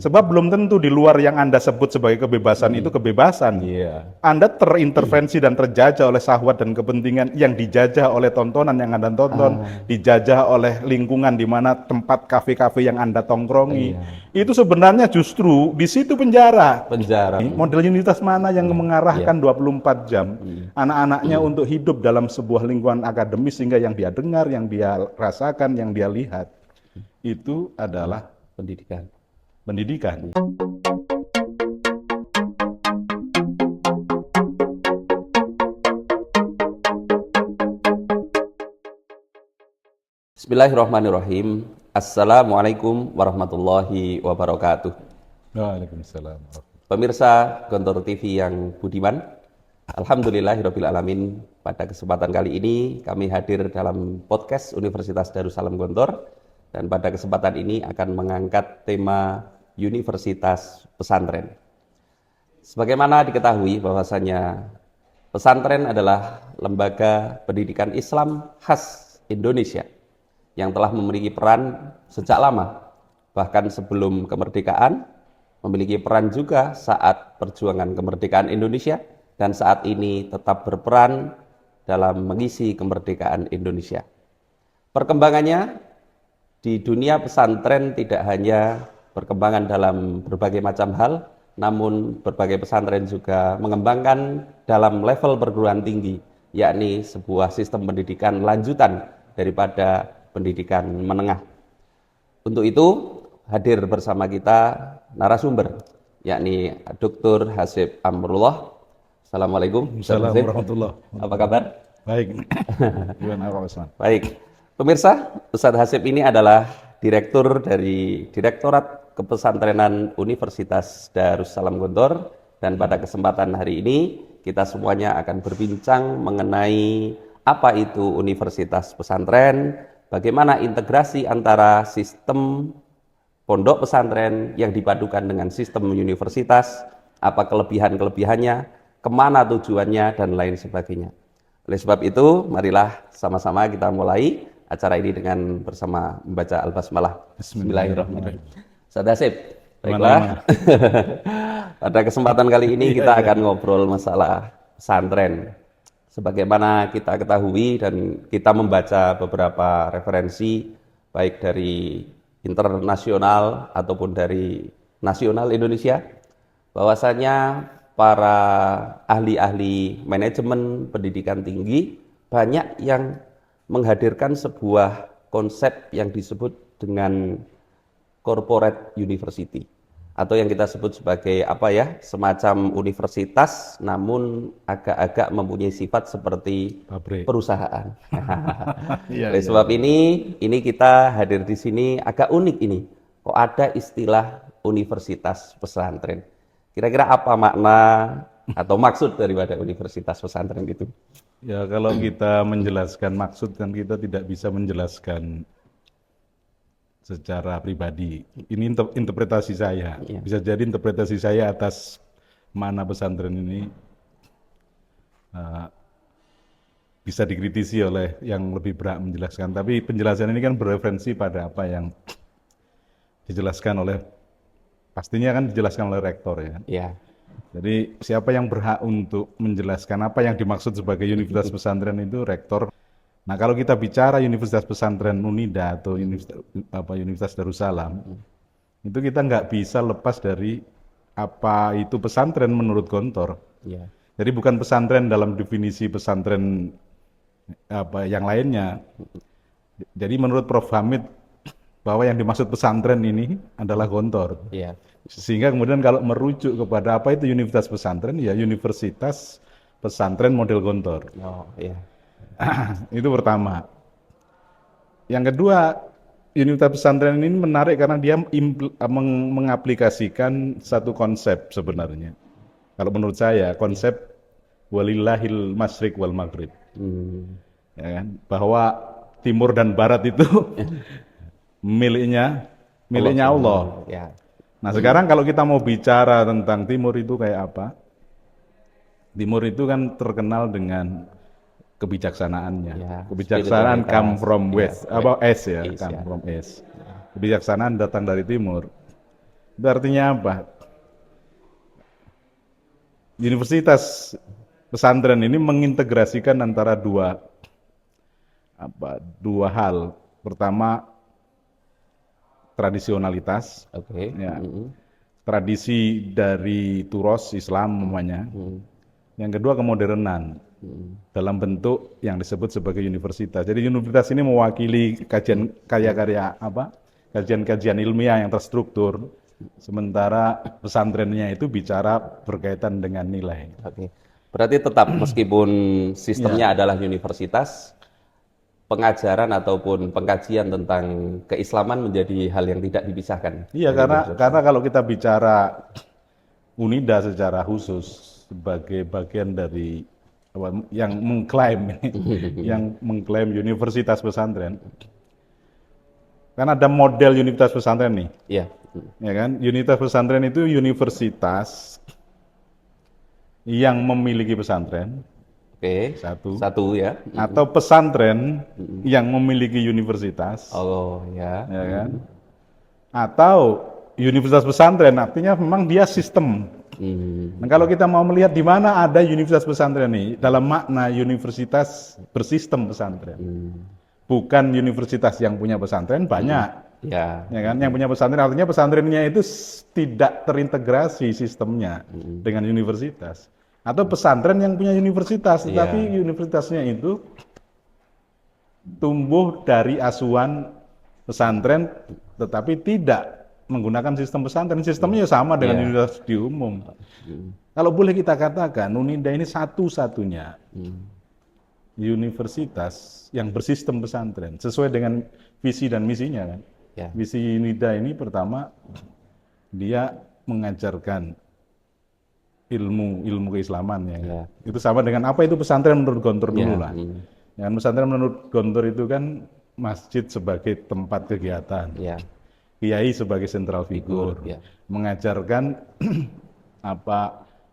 Sebab belum tentu di luar yang Anda sebut sebagai kebebasan itu kebebasan. Iya. Anda terintervensi dan terjajah oleh syahwat dan kepentingan yang dijajah oleh tontonan yang Anda tonton, dijajah oleh lingkungan di mana tempat kafe-kafe yang Anda tongkrongi. Itu sebenarnya justru di situ penjara. Penjara. Model universitas mana yang mengarahkan 24 jam anak-anaknya untuk hidup dalam sebuah lingkungan akademis sehingga yang dia dengar, yang dia rasakan, yang dia lihat itu adalah Pendidikan. pendidikan. Bismillahirrahmanirrahim. Assalamualaikum warahmatullahi wabarakatuh. Waalaikumsalam. Pemirsa Gontor TV yang budiman, alhamdulillahirrahmanirrahim. Pada kesempatan kali ini kami hadir dalam podcast Universitas Darussalam Gontor, dan pada kesempatan ini akan mengangkat tema Universitas Pesantren. Sebagaimana diketahui bahwasanya pesantren adalah lembaga pendidikan Islam khas Indonesia yang telah memiliki peran sejak lama, bahkan sebelum kemerdekaan, memiliki peran juga saat perjuangan kemerdekaan Indonesia, dan saat ini tetap berperan dalam mengisi kemerdekaan Indonesia. Perkembangannya di dunia pesantren tidak hanya perkembangan dalam berbagai macam hal, namun berbagai pesantren juga mengembangkan dalam level perguruan tinggi, yakni sebuah sistem pendidikan lanjutan daripada pendidikan menengah. Untuk itu hadir bersama kita narasumber, yakni Dr. Hasib Amrullah. Assalamualaikum. Assalamualaikum warahmatullahi wabarakatuh. Apa kabar? Baik. Gimana Pak Usman? Baik. Pemirsa, Ustadz Hasib ini adalah Direktur dari Direktorat Kepesantrenan Universitas Darussalam Gontor, dan pada kesempatan hari ini kita semuanya akan berbincang mengenai apa itu Universitas Pesantren, bagaimana integrasi antara sistem pondok pesantren yang dipadukan dengan sistem universitas, apa kelebihan-kelebihannya, kemana tujuannya, dan lain sebagainya. Oleh sebab itu, marilah sama-sama kita mulai acara ini dengan bersama membaca Al-Basmalah. Bismillahirrahmanirrahim. Ustadz Hasib, baiklah. Pada kesempatan kali ini kita akan ngobrol masalah pesantren. Sebagaimana kita ketahui dan kita membaca beberapa referensi, baik dari internasional ataupun dari nasional Indonesia, bahwasanya para ahli-ahli manajemen pendidikan tinggi banyak yang menghadirkan sebuah konsep yang disebut dengan corporate university, atau yang kita sebut sebagai semacam universitas namun agak-agak mempunyai sifat seperti Pabrik. perusahaan. Iya, Oleh iya. sebab ini kita hadir di sini agak unik ini. Kok ada istilah universitas pesantren? Kira-kira apa makna atau maksud daripada universitas pesantren itu? Ya, kalau kita menjelaskan maksud kan kita tidak bisa menjelaskan secara pribadi. Ini interpretasi saya. Iya. Bisa jadi interpretasi saya atas mana pesantren ini bisa dikritisi oleh yang lebih berhak menjelaskan. Tapi penjelasan ini kan bereferensi pada apa yang dijelaskan oleh, pastinya kan dijelaskan oleh rektor ya. Ya, Jadi siapa yang berhak untuk menjelaskan apa yang dimaksud sebagai universitas pesantren itu rektor. Nah, kalau kita bicara Universitas Pesantren Unida atau Universitas Darussalam, itu kita nggak bisa lepas dari apa itu pesantren menurut Gontor. ya, Jadi bukan pesantren dalam definisi pesantren apa yang lainnya. Jadi menurut Prof. Hamid bahwa yang dimaksud pesantren ini adalah Gontor. ya. Sehingga kemudian kalau merujuk kepada apa itu Universitas Pesantren, ya Universitas Pesantren model Gontor. Oh, ya. Itu pertama. Yang kedua, Universitas Pesantren ini menarik karena dia mengaplikasikan satu konsep sebenarnya. Kalau menurut saya, konsep walillahil masyriq wal maghrib. Ya kan? Bahwa timur dan barat itu miliknya Allah. Ya. Nah, sekarang kalau kita mau bicara tentang timur itu kayak apa? Timur itu kan terkenal dengan kebijaksanaannya. Ya, Kebijaksanaan come from ya, west, apa S ya, East, come ya. from S. Kebijaksanaan datang dari timur. Itu artinya apa? Universitas pesantren ini mengintegrasikan antara dua hal. Pertama, tradisionalitas, Oke. ya, tradisi dari turos Islam namanya. Yang kedua, kemodernan dalam bentuk yang disebut sebagai universitas. Jadi universitas ini mewakili kajian-kajian ilmiah yang terstruktur, sementara pesantrennya itu bicara berkaitan dengan nilai. Oke. Berarti tetap meskipun sistemnya adalah universitas, pengajaran ataupun pengkajian tentang keislaman menjadi hal yang tidak dipisahkan. Iya, karena kalau kita bicara UNIDA secara khusus sebagai bagian dari yang mengklaim universitas pesantren, kan ada model universitas pesantren nih, Iya. ya kan? Universitas pesantren itu universitas yang memiliki pesantren, Oke. satu, Satu ya. atau pesantren yang memiliki universitas, Oh ya. ya kan? Atau universitas pesantren, artinya memang dia sistem. Nah, kalau kita mau melihat di mana ada universitas pesantren ini, dalam makna universitas bersistem pesantren, bukan universitas yang punya pesantren banyak, Ya. ya kan? Yang punya pesantren artinya pesantrennya itu tidak terintegrasi sistemnya dengan universitas, atau pesantren yang punya universitas, tetapi universitasnya itu tumbuh dari asuhan pesantren, tetapi tidak menggunakan sistem pesantren. Sistemnya sama dengan universitas di umum. Kalau boleh kita katakan, UNIDA ini satu-satunya universitas yang bersistem pesantren, sesuai dengan visi dan misinya kan. Ya. Visi UNIDA ini pertama, dia mengajarkan ilmu keislaman ya. Itu sama dengan apa itu pesantren menurut Gontor dulu lah. Ya, pesantren menurut Gontor itu kan masjid sebagai tempat kegiatan. Ya. Kiai sebagai sentral figur, Ya. mengajarkan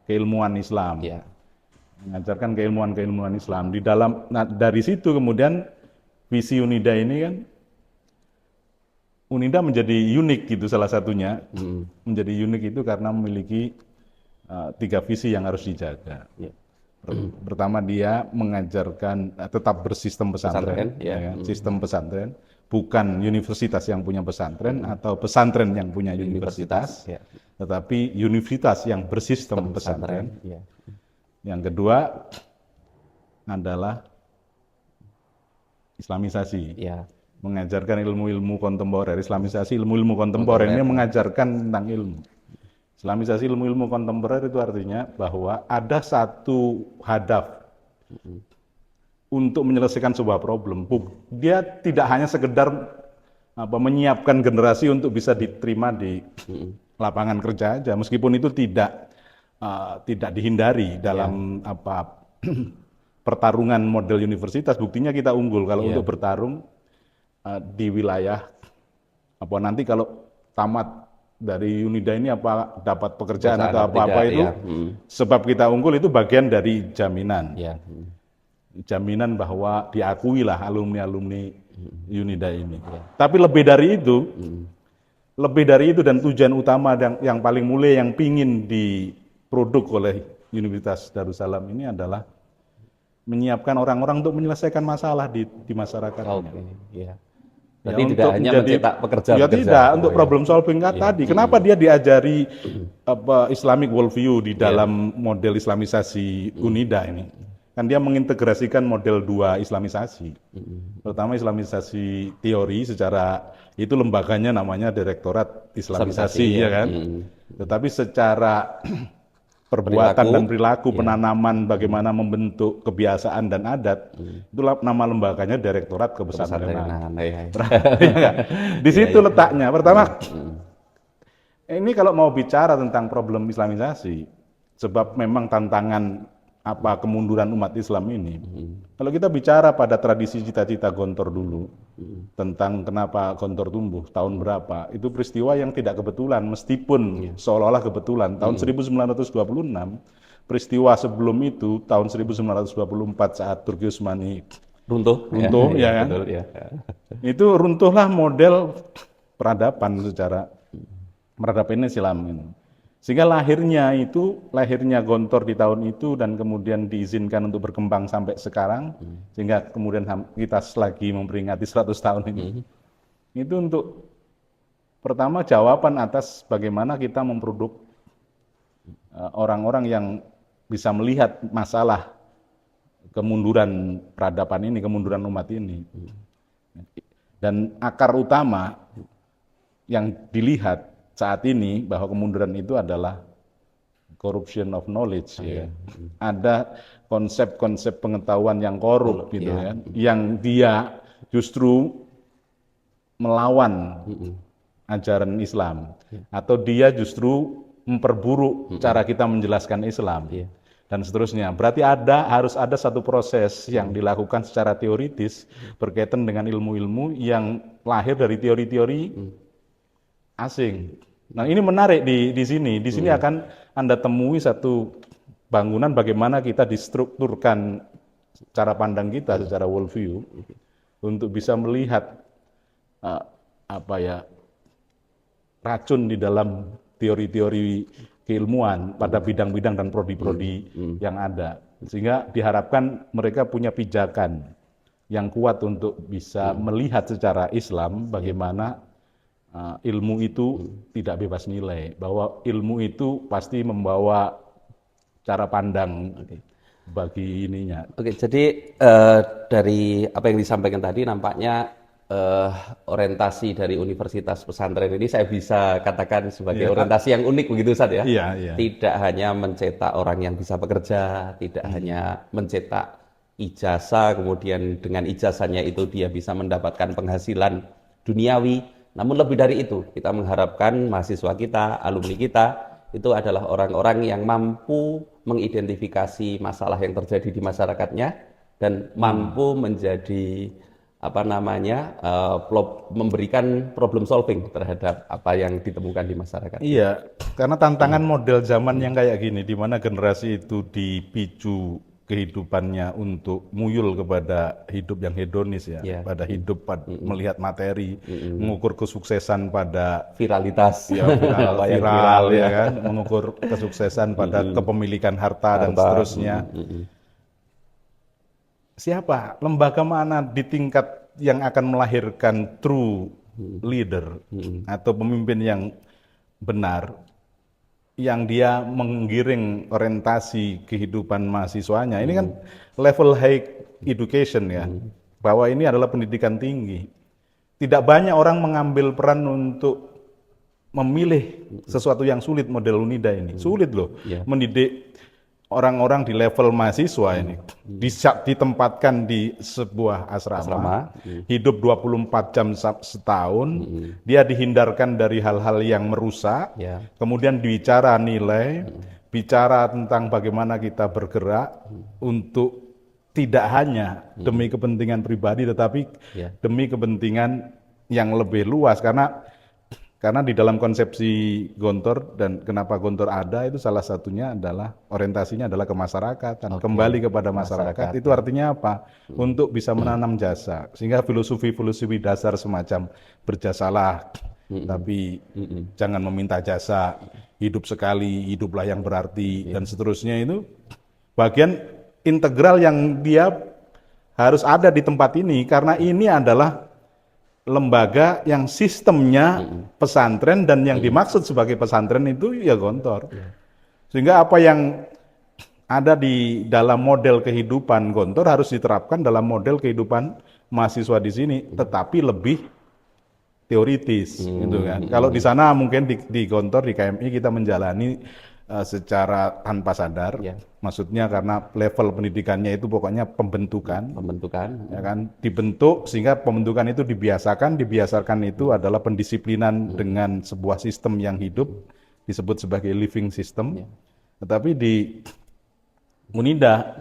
keilmuan Islam, Ya. mengajarkan keilmuan Islam di dalam. Nah, dari situ kemudian visi UNIDA ini kan, UNIDA menjadi unik gitu salah satunya, menjadi unik itu karena memiliki 3 visi yang harus dijaga. Ya. Pertama, dia mengajarkan tetap bersistem pesantren, ya. ya kan? Sistem pesantren. Bukan universitas yang punya pesantren atau pesantren yang punya universitas, ya. tetapi universitas yang bersistem pesantren. Ya. Yang kedua adalah Islamisasi, Ya. mengajarkan ilmu-ilmu kontemporer. Islamisasi ilmu-ilmu kontemporer ini mengajarkan tentang ilmu. Islamisasi ilmu-ilmu kontemporer itu artinya bahwa ada satu hadaf untuk menyelesaikan sebuah problem. Dia tidak hanya sekedar menyiapkan generasi untuk bisa diterima di lapangan kerja aja, meskipun itu tidak dihindari dalam pertarungan model universitas. Buktinya kita unggul kalau untuk bertarung di wilayah nanti kalau tamat dari UNIDA ini dapat pekerjaan atau apa-apa itu, sebab kita unggul itu bagian dari jaminan. Ya. Jaminan bahwa diakui lah alumni-alumni UNIDA ini. Tapi lebih dari itu dan tujuan utama yang paling mulia yang pingin diproduk oleh Universitas Darussalam ini adalah menyiapkan orang-orang untuk menyelesaikan masalah di masyarakat. Oke. Ya. Berarti tidak hanya mencetak pekerja. Ya tidak, untuk problem solving tadi. Kenapa dia diajari Islamic worldview di dalam model Islamisasi UNIDA ini? Kan dia mengintegrasikan model 2 Islamisasi. Pertama Islamisasi teori, secara itu lembaganya namanya Direktorat Islamisasi, ya kan. Tetapi secara perbuatan dan perilaku, penanaman, bagaimana membentuk kebiasaan dan adat, itulah nama lembaganya Direktorat Kepesantrenan. Di situ letaknya. Pertama, ini kalau mau bicara tentang problem Islamisasi, sebab memang tantangan kemunduran umat Islam ini. Kalau kita bicara pada tradisi cita-cita Gontor dulu, tentang kenapa Gontor tumbuh, tahun berapa, itu peristiwa yang tidak kebetulan, meskipun seolah-olah kebetulan. Tahun 1926, peristiwa sebelum itu, tahun 1924 saat Turki Utsmani runtuh, ya kan? Betul, ya. Itu runtuhlah model peradaban secara meradapkan Islam ini. Sehingga lahirnya Gontor di tahun itu dan kemudian diizinkan untuk berkembang sampai sekarang, sehingga kemudian kita lagi memperingati 100 tahun ini. Itu untuk pertama jawaban atas bagaimana kita memproduk orang-orang yang bisa melihat masalah kemunduran peradaban ini, kemunduran umat ini. Dan akar utama yang dilihat saat ini bahwa kemunduran itu adalah corruption of knowledge, ya. Ada konsep-konsep pengetahuan yang korup gitu ya, yang dia justru melawan ajaran Islam, atau dia justru memperburuk cara kita menjelaskan Islam, dan seterusnya. Berarti harus ada satu proses yang dilakukan secara teoritis berkaitan dengan ilmu-ilmu yang lahir dari teori-teori asing. Nah, ini menarik di sini. Di sini akan Anda temui satu bangunan bagaimana kita distrukturkan cara pandang kita secara worldview untuk bisa melihat racun di dalam teori-teori keilmuan pada bidang-bidang dan prodi-prodi yang ada. Sehingga diharapkan mereka punya pijakan yang kuat untuk bisa melihat secara Islam bagaimana ilmu itu tidak bebas nilai, bahwa ilmu itu pasti membawa cara pandang bagi ininya. Oke, jadi dari apa yang disampaikan tadi nampaknya orientasi dari Universitas Pesantren ini saya bisa katakan sebagai orientasi yang unik begitu, Ustaz, ya? Iya. Tidak hanya mencetak orang yang bisa bekerja, tidak hanya mencetak ijazah, kemudian dengan ijazahnya itu dia bisa mendapatkan penghasilan duniawi. Namun lebih dari itu, kita mengharapkan mahasiswa kita, alumni kita, itu adalah orang-orang yang mampu mengidentifikasi masalah yang terjadi di masyarakatnya dan mampu menjadi memberikan problem solving terhadap apa yang ditemukan di masyarakat. Iya, karena tantangan model zaman yang kayak gini, di mana generasi itu dipicu kehidupannya untuk muyul kepada hidup yang hedonis, ya, pada hidup melihat materi, mengukur kesuksesan pada viralitas, viral, ya kan, mengukur kesuksesan pada kepemilikan harta dan seterusnya. Siapa, lembaga mana di tingkat yang akan melahirkan true leader atau pemimpin yang benar, yang dia menggiring orientasi kehidupan mahasiswanya. Ini kan level high education, ya, bahwa ini adalah pendidikan tinggi. Tidak banyak orang mengambil peran untuk memilih sesuatu yang sulit model UNIDA ini. Sulit loh mendidik orang-orang di level mahasiswa ini. Ditempatkan di sebuah asrama. Hidup 24 jam setahun, dia dihindarkan dari hal-hal yang merusak, kemudian bicara nilai, bicara tentang bagaimana kita bergerak untuk tidak hanya demi kepentingan pribadi, tetapi demi kepentingan yang lebih luas. Karena di dalam konsepsi Gontor, dan kenapa Gontor ada, itu salah satunya adalah orientasinya adalah ke masyarakat, dan kembali kepada masyarakat. Itu artinya apa? Untuk bisa menanam jasa, sehingga filosofi dasar semacam berjasalah, tapi jangan meminta jasa, hidup sekali, hiduplah yang berarti, dan seterusnya, itu bagian integral yang dia harus ada di tempat ini, karena ini adalah lembaga yang sistemnya pesantren, dan yang dimaksud sebagai pesantren itu ya Gontor. Sehingga apa yang ada di dalam model kehidupan Gontor harus diterapkan dalam model kehidupan mahasiswa di sini, tetapi lebih teoritis, gitu kan. Kalau di sana mungkin di Gontor, di KMI kita menjalani secara tanpa sadar, maksudnya karena level pendidikannya itu pokoknya pembentukan, ya kan, dibentuk sehingga pembentukan itu dibiasakan itu adalah pendisiplinan dengan sebuah sistem yang hidup, disebut sebagai living system. Tetapi di UNIDA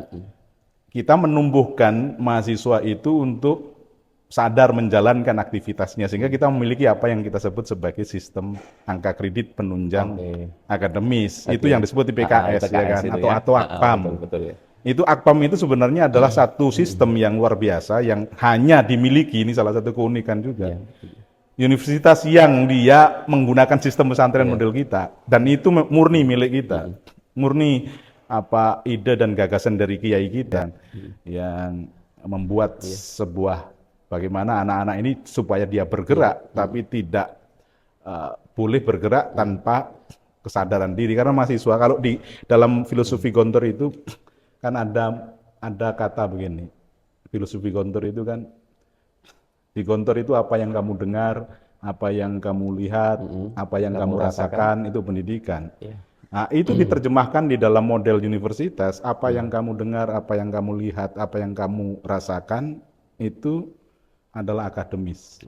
kita menumbuhkan mahasiswa itu untuk sadar menjalankan aktivitasnya, sehingga kita memiliki apa yang kita sebut sebagai sistem angka kredit penunjang akademis. Itu yang disebut di PKS, ya kan, atau AKPAM. Itu AKPAM itu sebenarnya adalah satu sistem yang luar biasa yang hanya dimiliki, ini salah satu keunikan juga, universitas yang dia menggunakan sistem pesantren model kita, dan itu murni milik kita, murni apa ide dan gagasan dari kiai kita yang membuat sebuah bagaimana anak-anak ini supaya dia bergerak, tapi tidak boleh bergerak tanpa kesadaran diri. Karena mahasiswa kalau di dalam filosofi Gontor itu kan ada kata begini, filosofi Gontor itu kan, di Gontor itu apa yang kamu dengar, apa yang kamu lihat, apa yang kamu rasakan, itu pendidikan. Nah, itu diterjemahkan di dalam model universitas, apa yang kamu dengar, apa yang kamu lihat, apa yang kamu rasakan, itu adalah akademis.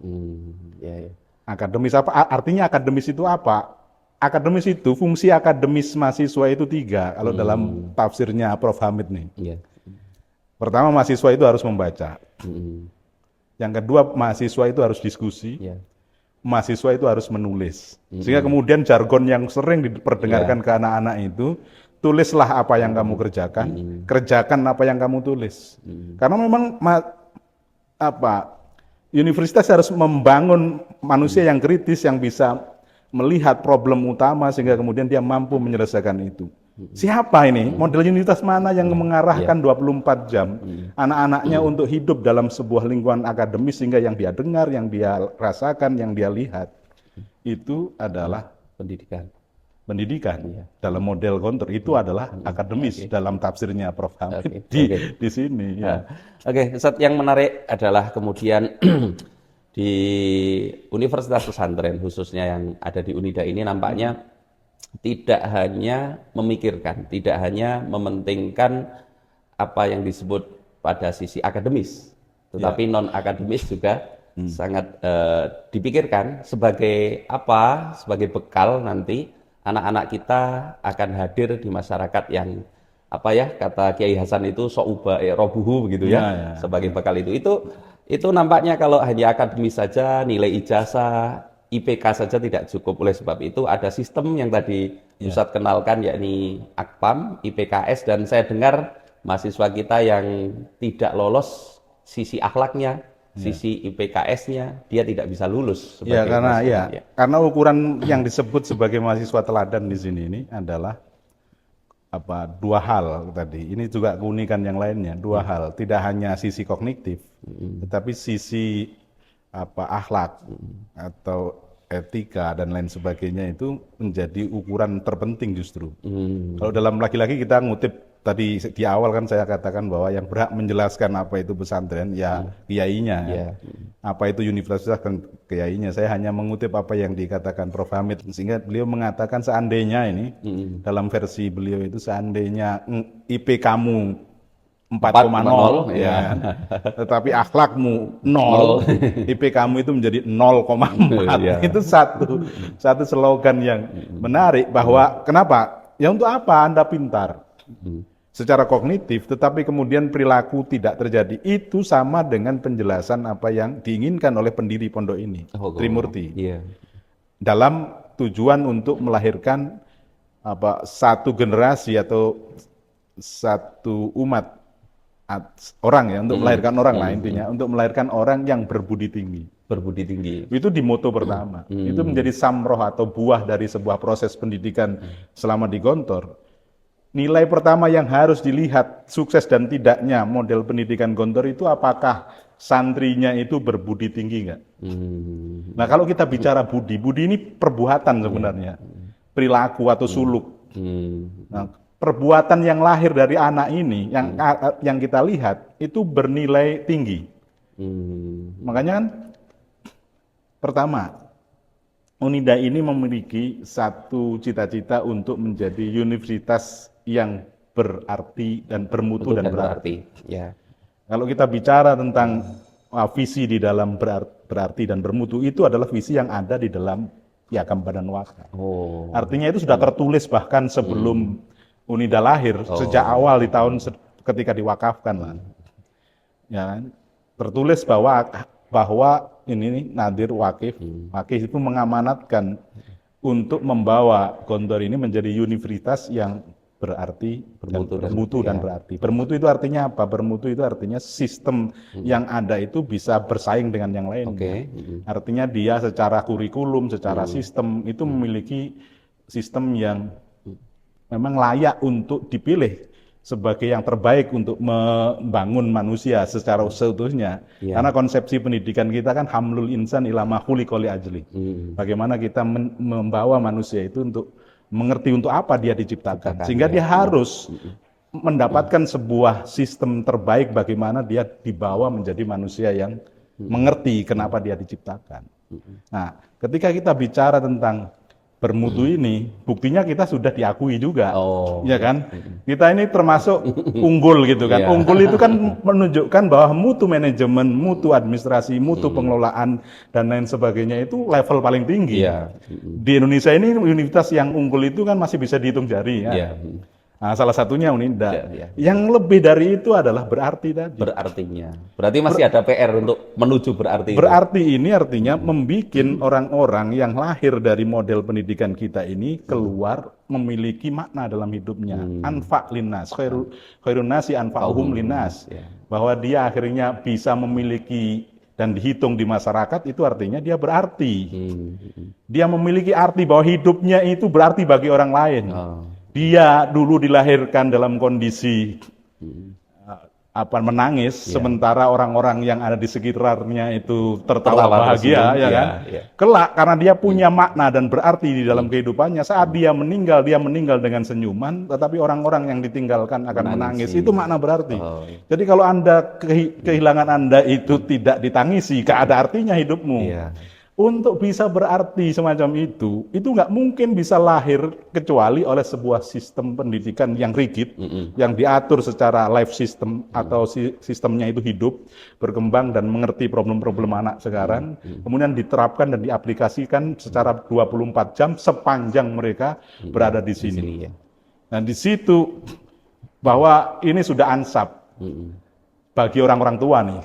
Akademis apa? Artinya akademis itu apa? Akademis itu, fungsi akademis mahasiswa itu 3, kalau dalam tafsirnya Prof. Hamid nih. Pertama, mahasiswa itu harus membaca. Yang kedua, mahasiswa itu harus diskusi. Mahasiswa itu harus menulis. Sehingga kemudian jargon yang sering diperdengarkan ke anak-anak itu, tulislah apa yang kamu kerjakan, kerjakan apa yang kamu tulis. Karena memang universitas harus membangun manusia yang kritis, yang bisa melihat problem utama sehingga kemudian dia mampu menyelesaikan itu. Siapa ini? Model universitas mana yang mengarahkan 24 jam anak-anaknya untuk hidup dalam sebuah lingkungan akademis sehingga yang dia dengar, yang dia rasakan, yang dia lihat itu adalah pendidikan. Dalam model Gontor itu adalah akademis dalam tafsirnya Prof. Hamid di sini. Oke, Ustadz, yang menarik adalah kemudian di Universitas Pesantren khususnya yang ada di Unida ini nampaknya tidak hanya memikirkan, tidak hanya mementingkan apa yang disebut pada sisi akademis, tetapi non-akademis juga sangat dipikirkan sebagai apa, sebagai bekal nanti anak-anak kita akan hadir di masyarakat yang apa ya, kata Kiai Hasan itu so'uba robuhu begitu ya, sebagai bekal itu nampaknya kalau hanya akademis saja, nilai ijazah, IPK saja tidak cukup. Oleh sebab itu ada sistem yang tadi Ustadz kenalkan, yakni Akpam, IPKS, dan saya dengar mahasiswa kita yang tidak lolos sisi akhlaknya, sisi IPKS-nya, dia tidak bisa lulus. Karena ukuran yang disebut sebagai mahasiswa teladan di sini ini adalah dua hal tadi. Ini juga keunikan yang lainnya, dua hal. Tidak hanya sisi kognitif, tetapi sisi akhlak atau etika dan lain sebagainya itu menjadi ukuran terpenting justru. Kalau dalam laki-laki kita ngutip tadi di awal kan saya katakan bahwa yang berhak menjelaskan apa itu pesantren ya kiainya, apa itu universitas kan kiainya. Saya hanya mengutip apa yang dikatakan Prof. Hamid, sehingga beliau mengatakan seandainya ini dalam versi beliau itu seandainya IP kamu 4,0 ya, tetapi akhlakmu 0, IP kamu itu menjadi 0,4. Itu satu slogan yang menarik, bahwa kenapa? Ya untuk apa Anda pintar secara kognitif, tetapi kemudian perilaku tidak terjadi. Itu sama dengan penjelasan apa yang diinginkan oleh pendiri pondok ini, Trimurti, dalam tujuan untuk melahirkan satu generasi atau satu umat orang, ya, untuk melahirkan orang lah intinya, untuk melahirkan orang yang berbudi tinggi. Itu di moto pertama. Itu menjadi samroh atau buah dari sebuah proses pendidikan selama di Gontor. Nilai pertama yang harus dilihat sukses dan tidaknya model pendidikan Gontor itu apakah santrinya itu berbudi tinggi nggak? Nah, kalau kita bicara budi ini perbuatan sebenarnya, perilaku atau suluk. Nah, perbuatan yang lahir dari anak ini, yang kita lihat itu bernilai tinggi. Makanya kan, pertama, Unida ini memiliki satu cita-cita untuk menjadi universitas yang berarti dan bermutu dan berarti. Kalau kita bicara tentang visi di dalam berarti dan bermutu, itu adalah visi yang ada di dalam Piagam Badan Wakaf. Artinya itu sudah tertulis bahkan sebelum Unida lahir, sejak awal di tahun ketika diwakafkan lah. Ya, tertulis bahwa ini Nadir Wakif itu mengamanatkan untuk membawa Gontor ini menjadi universitas yang berarti Bermutu dan- bermutu dan iya. berarti. Bermutu itu artinya apa? Bermutu itu artinya sistem yang ada itu bisa bersaing dengan yang lainnya. Oke. Artinya dia secara kurikulum, secara sistem itu memiliki sistem yang memang layak untuk dipilih sebagai yang terbaik untuk membangun manusia secara seutuhnya. Iya. Karena konsepsi pendidikan kita kan hamlul insan ila ma khuliqa li ajli. Bagaimana kita membawa manusia itu untuk mengerti untuk apa dia diciptakan. Sehingga dia harus mendapatkan sebuah sistem terbaik bagaimana dia dibawa menjadi manusia yang mengerti kenapa dia diciptakan. Nah, ketika kita bicara tentang bermutu ini, buktinya kita sudah diakui juga, Oh, ya kan? Kita ini termasuk unggul gitu kan. Iya. Unggul itu kan menunjukkan bahwa mutu manajemen, mutu administrasi, mutu pengelolaan dan lain sebagainya itu level paling tinggi. Iya. Di Indonesia ini universitas yang unggul itu kan masih bisa dihitung jari ya. Iya. Nah, salah satunya Unida. Iya. Yang lebih dari itu adalah berarti tadi. Berartinya. Berarti masih ada PR untuk menuju berarti. Berarti ini artinya membuat orang-orang yang lahir dari model pendidikan kita ini keluar memiliki makna dalam hidupnya. Anfa linnas, khairun nasi anfa'uhum linnas. Ya. Bahwa dia akhirnya bisa memiliki dan dihitung di masyarakat itu artinya dia berarti. Dia memiliki arti bahwa hidupnya itu berarti bagi orang lain. Oh. Dia dulu dilahirkan dalam kondisi menangis, sementara orang-orang yang ada di sekitarnya itu tertawa bahagia, tersenyum, ya kan? iya. Kelak karena dia punya makna dan berarti di dalam kehidupannya. Saat dia meninggal dengan senyuman, tetapi orang-orang yang ditinggalkan akan menangis. Itu makna berarti. Oh. Jadi kalau Anda kehilangan Anda itu tidak ditangisi, gak ada artinya hidupmu. Iya. Untuk bisa berarti semacam itu nggak mungkin bisa lahir kecuali oleh sebuah sistem pendidikan yang rigid, yang diatur secara life system atau sistemnya itu hidup, berkembang dan mengerti problem-problem anak sekarang, kemudian diterapkan dan diaplikasikan secara 24 jam sepanjang mereka berada di sini. ya. Nah di situ bahwa ini sudah ansap bagi orang-orang tua nih.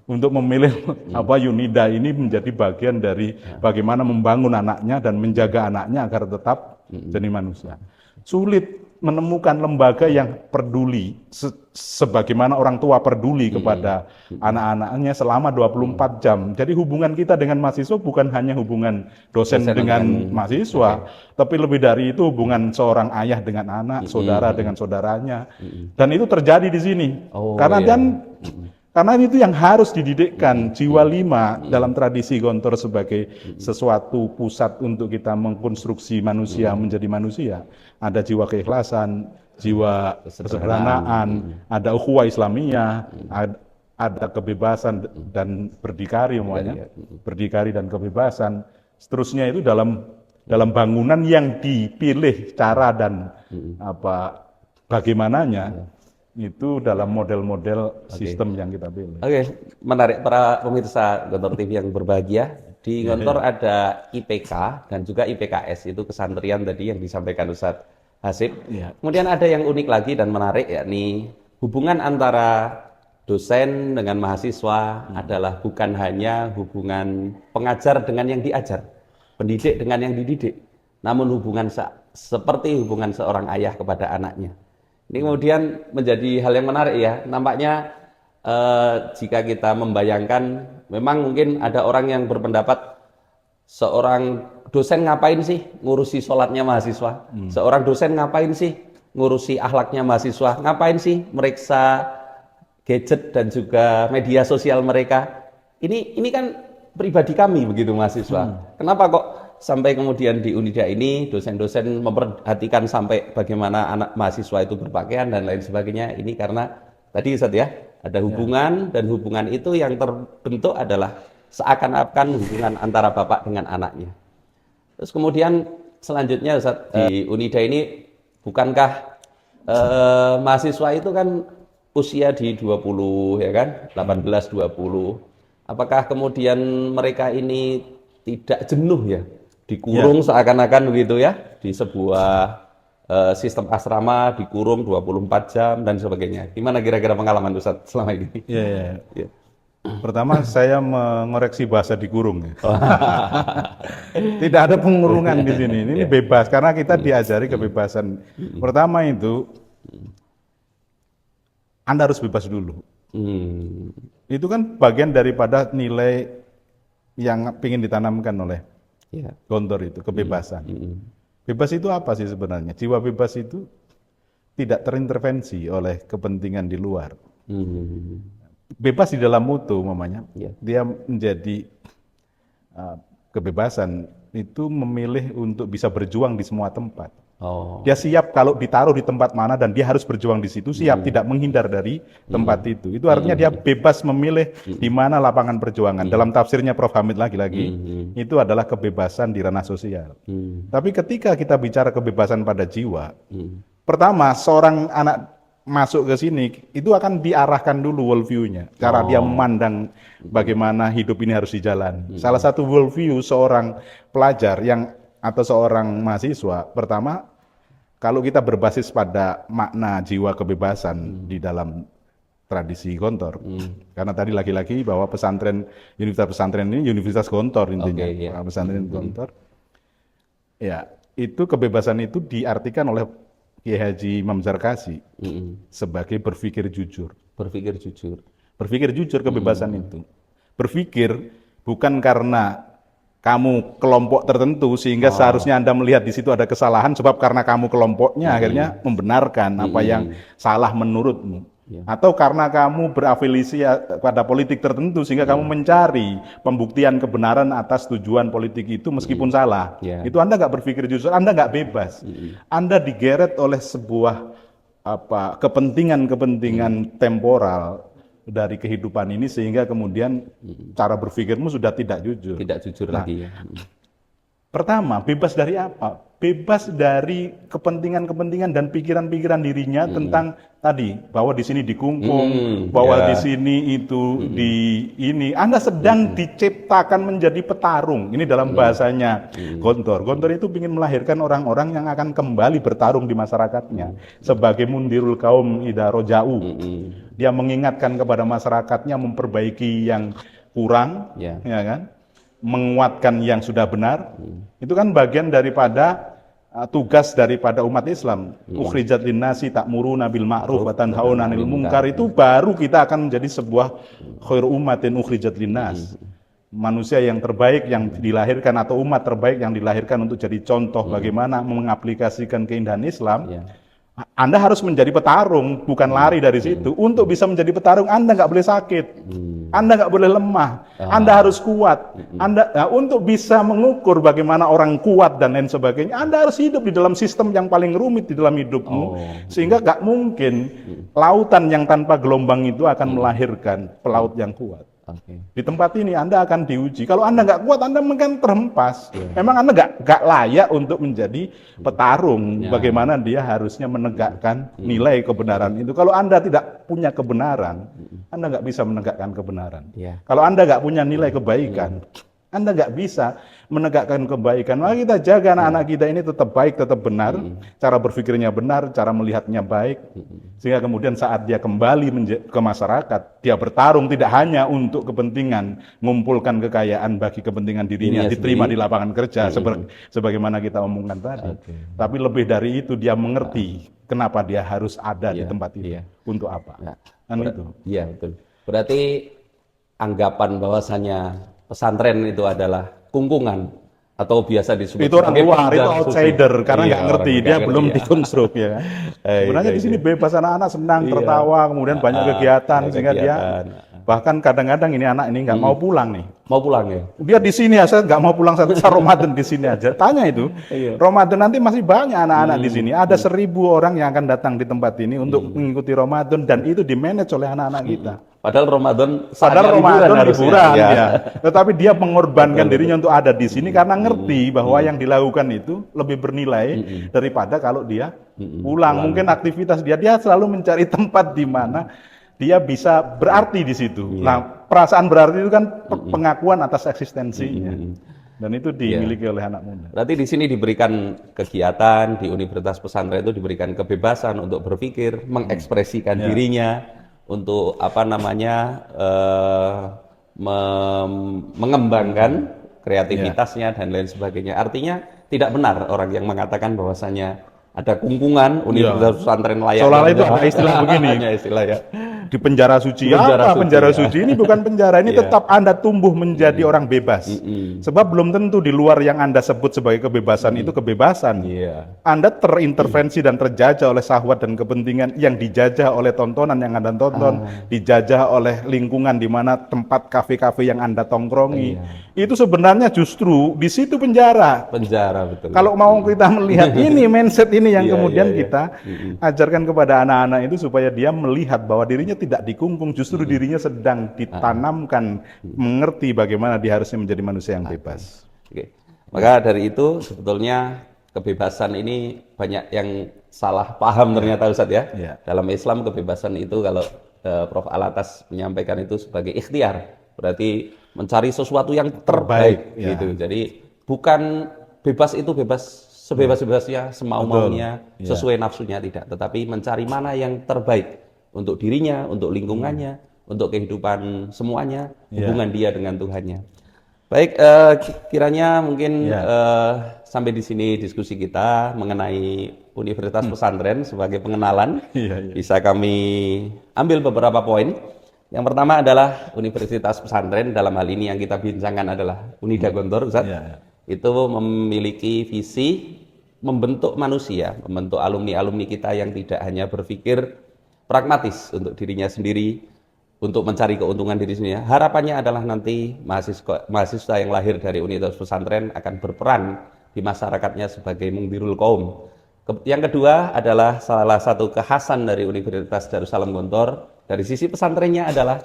Untuk memilih Unida ini menjadi bagian dari bagaimana membangun anaknya dan menjaga anaknya agar tetap jadi manusia. Sulit menemukan lembaga yang peduli sebagaimana orang tua peduli kepada anak-anaknya selama 24 jam. Jadi hubungan kita dengan mahasiswa bukan hanya hubungan dosen dengan mahasiswa, tapi lebih dari itu hubungan seorang ayah dengan anak, saudara dengan saudaranya. Dan itu terjadi di sini. Oh, Karena iya. karena itu yang harus dididikkan, jiwa 5 dalam tradisi Gontor sebagai sesuatu pusat untuk kita mengkonstruksi manusia menjadi manusia. Ada jiwa keikhlasan, jiwa kesederhanaan, ada ukhuwah Islamiyah, ada kebebasan dan berdikari semuanya, berdikari dan kebebasan. Seterusnya itu dalam bangunan yang dipilih cara dan bagaimananya. Itu dalam model-model sistem yang kita pilih. Oke, menarik para pemirsa Gontor TV yang berbahagia. Di Gontor ada IPK dan juga IPKS, itu kesantrian tadi yang disampaikan Ustadz Hasib. Iya. Kemudian ada yang unik lagi dan menarik, yakni hubungan antara dosen dengan mahasiswa adalah bukan hanya hubungan pengajar dengan yang diajar, pendidik dengan yang dididik, namun hubungan seperti hubungan seorang ayah kepada anaknya. Ini kemudian menjadi hal yang menarik ya. Nampaknya jika kita membayangkan, memang mungkin ada orang yang berpendapat seorang dosen ngapain sih ngurusi sholatnya mahasiswa? Seorang dosen ngapain sih ngurusi akhlaknya mahasiswa? Ngapain sih meriksa gadget dan juga media sosial mereka? Ini kan pribadi kami begitu mahasiswa. Kenapa kok sampai kemudian di Unida ini dosen-dosen memperhatikan sampai bagaimana anak mahasiswa itu berpakaian dan lain sebagainya? Ini karena tadi Ustadz ya, ada hubungan dan hubungan itu yang terbentuk adalah seakan-akan hubungan antara bapak dengan anaknya. Terus kemudian selanjutnya Ustadz, di Unida ini bukankah mahasiswa itu kan usia di 20 ya kan, 18 20. Apakah kemudian mereka ini tidak jenuh ya? Dikurung seakan-akan begitu ya, di sebuah sistem asrama, dikurung 24 jam dan sebagainya. Gimana kira-kira pengalaman Ustadz selama ini? Ya. Pertama, saya mengoreksi bahasa dikurung. Ya. Tidak ada pengurungan di sini. Ini bebas karena kita diajari kebebasan. Pertama itu, Anda harus bebas dulu. Itu kan bagian daripada nilai yang ingin ditanamkan oleh Gontor itu, kebebasan. Bebas itu apa sih sebenarnya? Jiwa bebas itu tidak terintervensi oleh kepentingan di luar. Bebas di dalam mutu, umpamanya. Dia menjadi kebebasan itu memilih untuk bisa berjuang di semua tempat. Dia siap kalau ditaruh di tempat mana dan dia harus berjuang di situ, siap tidak menghindar dari tempat itu. Itu artinya dia bebas memilih di mana lapangan perjuangan. Dalam tafsirnya Prof. Hamid lagi-lagi, itu adalah kebebasan di ranah sosial. Tapi ketika kita bicara kebebasan pada jiwa, pertama seorang anak masuk ke sini itu akan diarahkan dulu worldview-nya, cara dia memandang bagaimana hidup ini harus dijalani. Salah satu worldview seorang pelajar atau seorang mahasiswa, pertama, kalau kita berbasis pada makna jiwa kebebasan di dalam tradisi Gontor, karena tadi lagi-lagi bahwa universitas pesantren ini universitas Gontor intinya, pesantren Gontor, ya itu kebebasan itu diartikan oleh Kiai Haji Imam Zarkasi sebagai berpikir jujur. Berpikir jujur. Berpikir jujur kebebasan itu. Berpikir bukan karena kamu kelompok tertentu sehingga seharusnya Anda melihat di situ ada kesalahan sebab karena kamu kelompoknya akhirnya membenarkan apa yang salah menurutmu. Atau karena kamu berafiliasi pada politik tertentu sehingga kamu mencari pembuktian kebenaran atas tujuan politik itu meskipun salah. Itu Anda nggak berpikir jujur, Anda nggak bebas. Anda digeret oleh sebuah kepentingan temporal dari kehidupan ini sehingga kemudian cara berpikirmu sudah tidak jujur. Tidak jujur lagi ya. Pertama, bebas dari apa? Bebas dari kepentingan-kepentingan dan pikiran-pikiran dirinya tentang tadi bahwa di sini dikungkung, bahwa di sini itu di ini. Anda sedang diciptakan menjadi petarung. Ini dalam bahasanya Gontor. Gontor itu ingin melahirkan orang-orang yang akan kembali bertarung di masyarakatnya sebagai mundirul kaum ida roja'u. Dia mengingatkan kepada masyarakatnya memperbaiki yang kurang, ya kan? Menguatkan yang sudah benar. Itu kan bagian daripada tugas daripada umat Islam. Ukhrijat linnasi ta'muruna bil ma'ruf wa tanhauna 'anil munkar, itu baru kita akan menjadi sebuah khairu ummatin ukhrijat linnas. Manusia yang terbaik yang dilahirkan atau umat terbaik yang dilahirkan untuk jadi contoh bagaimana mengaplikasikan keindahan Islam. Anda harus menjadi petarung, bukan lari dari situ. Untuk bisa menjadi petarung, Anda nggak boleh sakit, Anda nggak boleh lemah, Anda harus kuat. Untuk bisa mengukur bagaimana orang kuat dan lain sebagainya, Anda harus hidup di dalam sistem yang paling rumit di dalam hidupmu, sehingga nggak mungkin lautan yang tanpa gelombang itu akan melahirkan pelaut yang kuat. Di tempat ini Anda akan diuji. Kalau Anda nggak kuat, Anda mungkin terhempas. Memang Anda nggak layak untuk menjadi petarung. Bagaimana dia harusnya menegakkan nilai kebenaran itu. Kalau Anda tidak punya kebenaran, Anda nggak bisa menegakkan kebenaran. Kalau Anda nggak punya nilai kebaikan, Anda nggak bisa menegakkan kebaikan. Maka kita jaga anak-anak kita ini tetap baik, tetap benar, cara berpikirnya benar, cara melihatnya baik, sehingga kemudian saat dia kembali ke masyarakat, dia bertarung tidak hanya untuk kepentingan mengumpulkan kekayaan bagi kepentingan dirinya, diterima di lapangan kerja, sebagaimana kita omongkan tadi. Tapi lebih dari itu, dia mengerti kenapa dia harus ada di tempat itu, untuk apa. Kan itu. Iya, betul. Berarti anggapan bahwasanya pesantren itu adalah kungkungan atau biasa disebut itu orang luar, itu outsider karena nggak ngerti, dia belum dikonstruk ya. Sebenarnya di sini bebas, anak-anak senang, tertawa, kemudian banyak kegiatan sehingga dia bahkan kadang-kadang ini anak ini nggak mau pulang nih. Mau pulang ya? Dia di sini aja nggak mau pulang satu Ramadan di sini aja. Tanya itu, Ramadan nanti masih banyak anak-anak di sini. Ada 1.000 orang yang akan datang di tempat ini untuk mengikuti Ramadan dan itu dimanage oleh anak-anak kita. Padahal Ramadan liburan ya. Tetapi dia mengorbankan dirinya untuk ada di sini karena ngerti bahwa yang dilakukan itu lebih bernilai daripada kalau dia pulang. Mungkin aktivitas dia selalu mencari tempat di mana dia bisa berarti di situ. Nah, perasaan berarti itu kan pengakuan atas eksistensinya. Dan itu dimiliki oleh anak muda. Berarti di sini diberikan kegiatan, di Universitas Pesantren itu diberikan kebebasan untuk berpikir, mengekspresikan dirinya, untuk apa namanya mengembangkan kreativitasnya dan lain sebagainya. Artinya tidak benar orang yang mengatakan bahwasanya ada kungkungan universitas pesantren layaknya Seolah-olah itu penjara. ada istilah begini. Hanya istilah ya. Di penjara suci. Penjara Apa suci, penjara ya. suci? Ini bukan penjara, ini Iya. tetap Anda tumbuh menjadi orang bebas. Sebab belum tentu di luar yang Anda sebut sebagai kebebasan itu kebebasan. Iya. Anda terintervensi dan terjajah oleh syahwat dan kepentingan yang dijajah oleh tontonan yang Anda tonton, dijajah oleh lingkungan di mana tempat kafe-kafe yang Anda tongkrongi. Itu sebenarnya justru di situ penjara. Penjara, betul. Kalau mau kita melihat ini mindset ini yang Iya, kemudian iya, iya. kita ajarkan kepada anak-anak itu supaya dia melihat bahwa dirinya tidak dikungkung, justru dirinya sedang ditanamkan mengerti bagaimana dia harusnya menjadi manusia yang bebas. Oke. Maka dari itu sebetulnya kebebasan ini banyak yang salah paham ternyata Ustadz ya. Iya. Dalam Islam kebebasan itu kalau Prof. Alatas menyampaikan itu sebagai ikhtiar, berarti mencari sesuatu yang terbaik ya. gitu. Jadi bukan bebas itu bebas sebebas-bebasnya, semau-maunya, Betul. sesuai nafsunya tidak, tetapi mencari mana yang terbaik untuk dirinya, untuk lingkungannya, untuk kehidupan semuanya, hubungan dia dengan Tuhannya. Baik, kiranya mungkin sampai di sini diskusi kita mengenai Universitas Pesantren sebagai pengenalan. Bisa kami ambil beberapa poin. Yang pertama adalah Universitas Pesantren, dalam hal ini yang kita bincangkan adalah Unida Gontor, Ustaz. Itu memiliki visi membentuk manusia, membentuk alumni-alumni kita yang tidak hanya berpikir pragmatis untuk dirinya sendiri, untuk mencari keuntungan diri sendiri. Harapannya adalah nanti mahasiswa yang lahir dari Universitas Pesantren akan berperan di masyarakatnya sebagai mungdirul kaum. Yang kedua adalah salah satu kekhasan dari Universitas Darussalam Gontor dari sisi pesantrennya adalah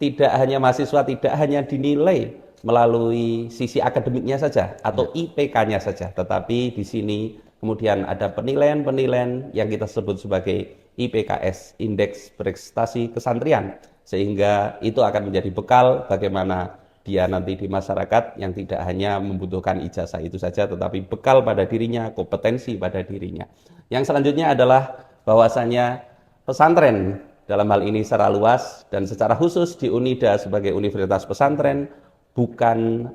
tidak hanya mahasiswa tidak hanya dinilai melalui sisi akademiknya saja atau IPK-nya saja, tetapi di sini kemudian ada penilaian-penilaian yang kita sebut sebagai IPKS, Indeks Prestasi Kesantrian, sehingga itu akan menjadi bekal bagaimana dia nanti di masyarakat yang tidak hanya membutuhkan ijazah itu saja, tetapi bekal pada dirinya, kompetensi pada dirinya. Yang selanjutnya adalah bahwasanya pesantren dalam hal ini secara luas dan secara khusus di Unida sebagai universitas pesantren bukan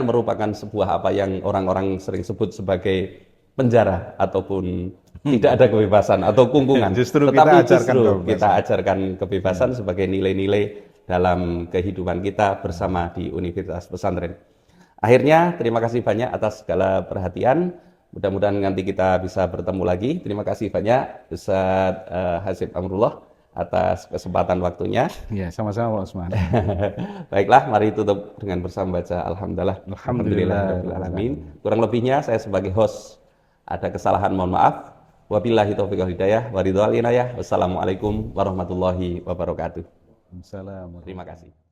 merupakan sebuah apa yang orang-orang sering sebut sebagai penjara ataupun tidak ada kebebasan atau kungkungan. Justru tetapi kita ajarkan kebebasan sebagai nilai-nilai dalam kehidupan kita bersama di Universitas Pesantren. Akhirnya, terima kasih banyak atas segala perhatian. Mudah-mudahan nanti kita bisa bertemu lagi. Terima kasih banyak Ustadz Hasib Amrullah atas kesempatan waktunya. Ya, sama-sama Pak Usman. Baiklah, mari tutup dengan bersama baca Alhamdulillah. Kurang lebihnya saya sebagai host ada kesalahan, mohon maaf. Wabillahi taufiq wal hidayah wa ridwal inayah. Wassalamualaikum warahmatullahi wabarakatuh. Assalamualaikum. Terima kasih.